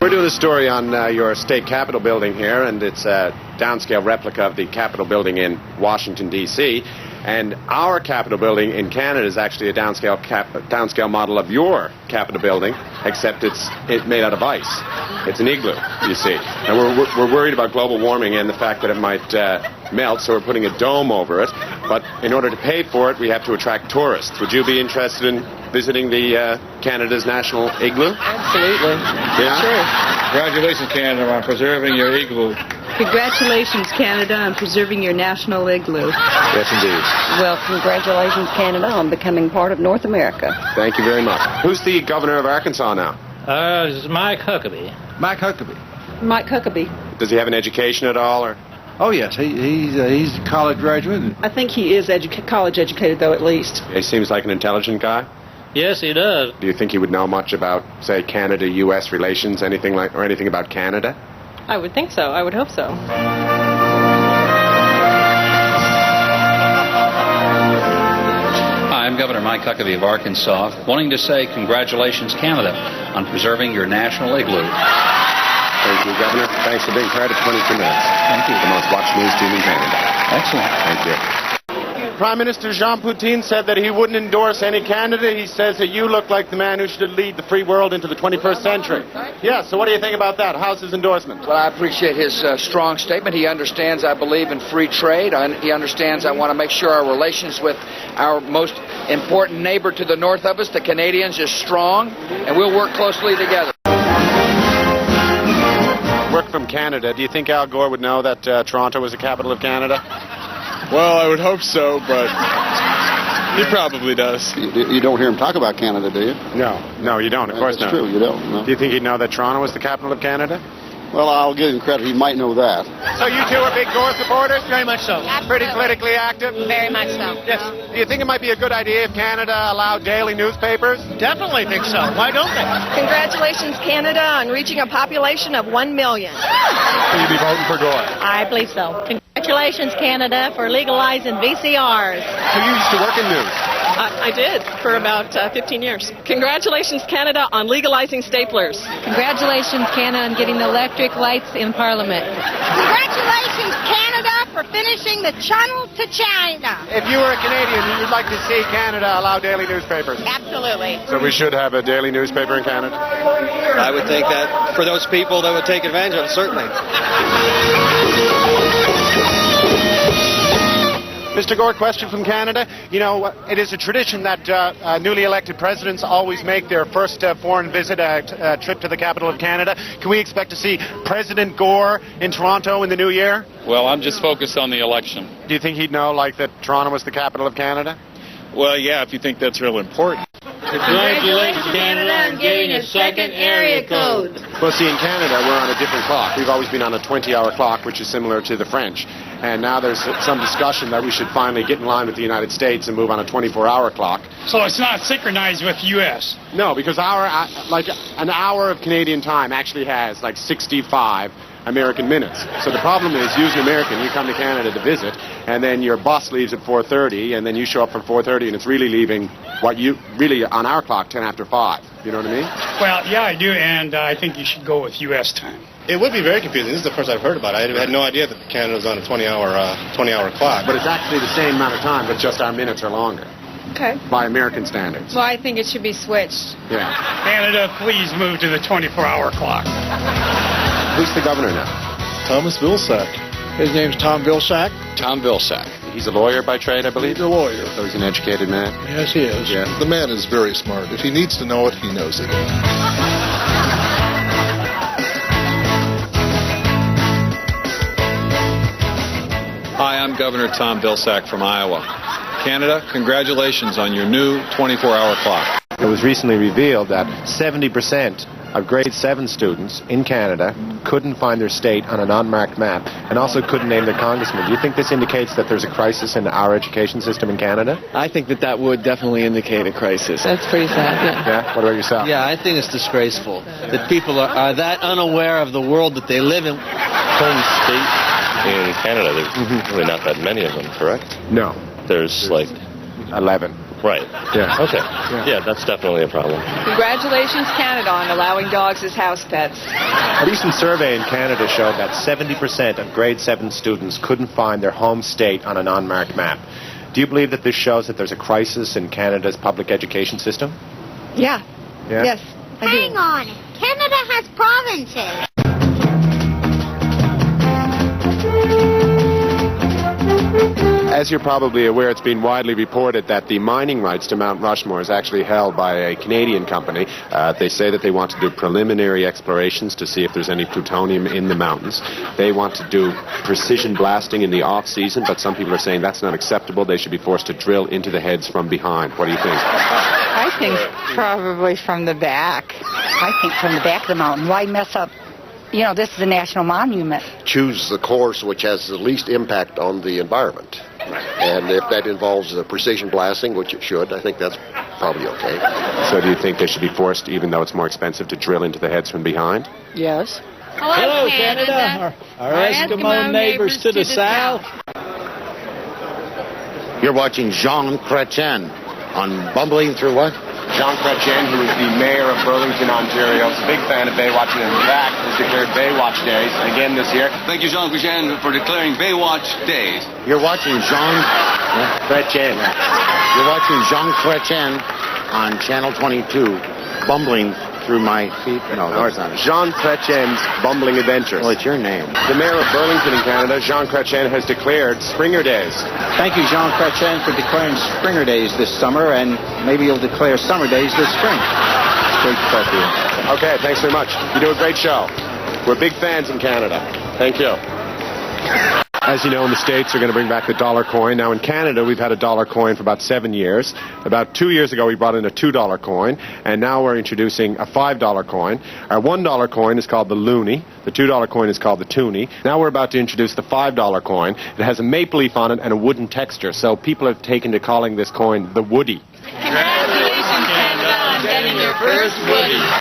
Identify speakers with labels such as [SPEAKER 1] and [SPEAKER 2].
[SPEAKER 1] We're doing a story on your state capitol building here, and it's a downscale replica of the Capitol building in Washington, D.C., and our Capitol building in Canada is actually a downscale model of your Capitol building, except it's made out of ice. It's an igloo, you see. And we're worried about global warming and the fact that it might melt, so we're putting a dome over it. But in order to pay for it, we have to attract tourists. Would you be interested in visiting the Canada's national igloo?
[SPEAKER 2] Absolutely.
[SPEAKER 1] Yeah?
[SPEAKER 2] Sure.
[SPEAKER 3] Congratulations, Canada, on preserving your igloo.
[SPEAKER 4] Congratulations, Canada, on preserving your national igloo.
[SPEAKER 1] Yes, indeed.
[SPEAKER 5] Well, congratulations, Canada, on becoming part of North America.
[SPEAKER 1] Thank you very much. Who's the governor of Arkansas now?
[SPEAKER 6] It's Mike Huckabee.
[SPEAKER 3] Mike Huckabee.
[SPEAKER 4] Mike Huckabee.
[SPEAKER 1] Does he have an education at all, or?
[SPEAKER 3] Oh, yes. He's a college graduate.
[SPEAKER 4] I think he is college educated, though, at least.
[SPEAKER 1] He seems like an intelligent guy.
[SPEAKER 6] Yes, he does.
[SPEAKER 1] Do you think he would know much about, say, Canada-U.S. relations, anything about Canada?
[SPEAKER 2] I would think so. I would hope so.
[SPEAKER 7] Hi, I'm Governor Mike Huckabee of Arkansas, wanting to say congratulations, Canada, on preserving your national igloo.
[SPEAKER 1] Thank you, Governor. Thanks for being part of 22 Minutes.
[SPEAKER 7] Thank you.
[SPEAKER 1] The most watched news team in Canada.
[SPEAKER 7] Excellent.
[SPEAKER 1] Thank you. Prime Minister Jean Poutine said that he wouldn't endorse any candidate. He says that you look like the man who should lead the free world into the 21st century. Yeah, so what do you think about that? How's his endorsement?
[SPEAKER 8] Well, I appreciate his strong statement. He understands I believe in free trade. He understands I want to make sure our relations with our most important neighbor to the north of us, the Canadians, is strong, and we'll work closely together.
[SPEAKER 1] Work from Canada. Do you think Al Gore would know that Toronto was the capital of Canada?
[SPEAKER 9] Well, I would hope so, but he probably does.
[SPEAKER 10] You don't hear him talk about Canada, do you?
[SPEAKER 1] No, you don't. Of course not.
[SPEAKER 10] That's true, you don't. No.
[SPEAKER 1] Do you think he'd know that Toronto was the capital of Canada?
[SPEAKER 10] Well, I'll give him credit. He might know that.
[SPEAKER 1] So you two are big Gore supporters?
[SPEAKER 2] Very much so.
[SPEAKER 1] Pretty politically active?
[SPEAKER 2] Very much so.
[SPEAKER 1] Yes. Do you think it might be a good idea if Canada allowed daily newspapers?
[SPEAKER 2] Definitely think so. Why don't they?
[SPEAKER 5] Congratulations, Canada, on reaching a population of 1 million.
[SPEAKER 1] Will you be voting for Gore?
[SPEAKER 2] I believe so. Congratulations, Canada, for legalizing VCRs.
[SPEAKER 1] So you used to work in news?
[SPEAKER 2] I did for about 15 years. Congratulations, Canada, on legalizing staplers.
[SPEAKER 4] Congratulations, Canada, on getting the electric lights in Parliament.
[SPEAKER 11] Congratulations, Canada, for finishing the channel to China.
[SPEAKER 1] If you were a Canadian, you'd like to see Canada allow daily newspapers?
[SPEAKER 11] Absolutely.
[SPEAKER 1] So we should have a daily newspaper in Canada?
[SPEAKER 9] I would think that for those people that would take advantage of it, certainly.
[SPEAKER 1] Mr. Gore, question from Canada. You know, it is a tradition that newly elected presidents always make their first foreign visit a trip to the capital of Canada. Can we expect to see President Gore in Toronto in the new year?
[SPEAKER 3] Well, I'm just focused on the election.
[SPEAKER 1] Do you think he'd know, like, that Toronto was the capital of Canada?
[SPEAKER 3] Well, yeah, if you think that's real important.
[SPEAKER 4] Congratulations, Canada, on getting a second area code.
[SPEAKER 1] Well, see, in Canada, we're on a different clock. We've always been on a 20-hour clock, which is similar to the French. And now there's some discussion that we should finally get in line with the United States and move on a 24-hour clock.
[SPEAKER 6] So it's not synchronized with U.S.?
[SPEAKER 1] No, because an hour of Canadian time actually has like 65 American minutes. So the problem is, using American, you come to Canada to visit, and then your bus leaves at 4:30, and then you show up for 4:30, and it's really leaving really on our clock 10 after 5. You know what I mean?
[SPEAKER 6] Well, yeah, I do, and I think you should go with U.S. time.
[SPEAKER 9] It would be very confusing. This is the first I've heard about it. I had no idea that Canada was on a 20-hour clock.
[SPEAKER 1] But it's actually the same amount of time, but just our minutes are longer.
[SPEAKER 4] Okay.
[SPEAKER 1] By American standards.
[SPEAKER 4] Well, I think it should be switched.
[SPEAKER 1] Yeah.
[SPEAKER 6] Canada, please move to the 24-hour clock.
[SPEAKER 1] Who's the governor now?
[SPEAKER 3] Thomas Vilsack.
[SPEAKER 9] His name's Tom Vilsack.
[SPEAKER 1] Tom Vilsack. He's a lawyer by trade, I believe?
[SPEAKER 9] He's a lawyer.
[SPEAKER 1] So he's an educated man?
[SPEAKER 9] Yes, he is.
[SPEAKER 1] Yeah.
[SPEAKER 9] The man is very smart. If he needs to know it, he knows it.
[SPEAKER 3] Hi, I'm Governor Tom Vilsack from Iowa. Canada, congratulations on your new 24-hour clock.
[SPEAKER 1] It was recently revealed that 70% of grade 7 students in Canada couldn't find their state on an unmarked map and also couldn't name their congressman. Do you think this indicates that there's a crisis in our education system in Canada?
[SPEAKER 12] I think that would definitely indicate a crisis.
[SPEAKER 4] That's pretty sad, yeah.
[SPEAKER 1] Yeah? What about yourself?
[SPEAKER 12] Yeah, I think it's disgraceful that people are that unaware of the world that they live in.
[SPEAKER 13] Home state in Canada, there's really not that many of them, correct?
[SPEAKER 1] No.
[SPEAKER 13] There's like
[SPEAKER 1] 11.
[SPEAKER 13] Right.
[SPEAKER 1] Yeah.
[SPEAKER 13] Okay. Yeah, that's definitely a problem.
[SPEAKER 5] Congratulations, Canada, on allowing dogs as house pets.
[SPEAKER 14] A recent survey in Canada showed that 70% of grade 7 students couldn't find their home state on an unmarked map. Do you believe that this shows that there's a crisis in Canada's public education system?
[SPEAKER 5] Yeah. Yes, I do.
[SPEAKER 11] Hang on. Canada has provinces.
[SPEAKER 1] As you're probably aware, it's been widely reported that the mining rights to Mount Rushmore is actually held by a Canadian company. They say that they want to do preliminary explorations to see if there's any plutonium in the mountains. They want to do precision blasting in the off-season, but some people are saying that's not acceptable. They should be forced to drill into the heads from behind. What do you think?
[SPEAKER 15] I think probably from the back. I think from the back of the mountain. Why mess up? You know, this is a national monument.
[SPEAKER 16] Choose the course which has the least impact on the environment. And if that involves precision blasting, which it should, I think that's probably okay.
[SPEAKER 1] So do you think they should be forced, even though it's more expensive, to drill into the heads from behind?
[SPEAKER 15] Yes.
[SPEAKER 12] Hello, Canada. Our Eskimo neighbors to the south.
[SPEAKER 17] You're watching Jean Chrétien on Bumbling Through What?
[SPEAKER 1] Jean Chrétien, who is the mayor of Burlington, Ontario, is a big fan of Baywatch, and in fact has declared Baywatch Days again this year.
[SPEAKER 18] Thank you, Jean Chrétien, for declaring Baywatch Days.
[SPEAKER 17] You're watching Jean Chrétien. You're watching Jean Chrétien on Channel 22, Bumbling Through My Feet. No, it's not.
[SPEAKER 1] Jean Chrétien's Bumbling Adventures.
[SPEAKER 17] Well, it's your name.
[SPEAKER 1] The mayor of Burlington in Canada, Jean Chrétien, has declared Springer Days.
[SPEAKER 12] Thank you, Jean Chrétien, for declaring Springer Days this summer, and maybe you'll declare Summer Days this spring. It's great to talk to you.
[SPEAKER 1] Okay, thanks very much. You do a great show. We're big fans in Canada. Thank you. As you know, in the States, they're going to bring back the dollar coin. Now, in Canada, we've had a dollar coin for about 7 years. About 2 years ago, we brought in a $2 coin, and now we're introducing a $5 coin. Our $1 coin is called the loonie. The $2 coin is called the toonie. Now we're about to introduce the $5 coin. It has a maple leaf on it and a wooden texture, so people have taken to calling this coin the Woody.
[SPEAKER 4] Congratulations, Canada, on getting your first Woody.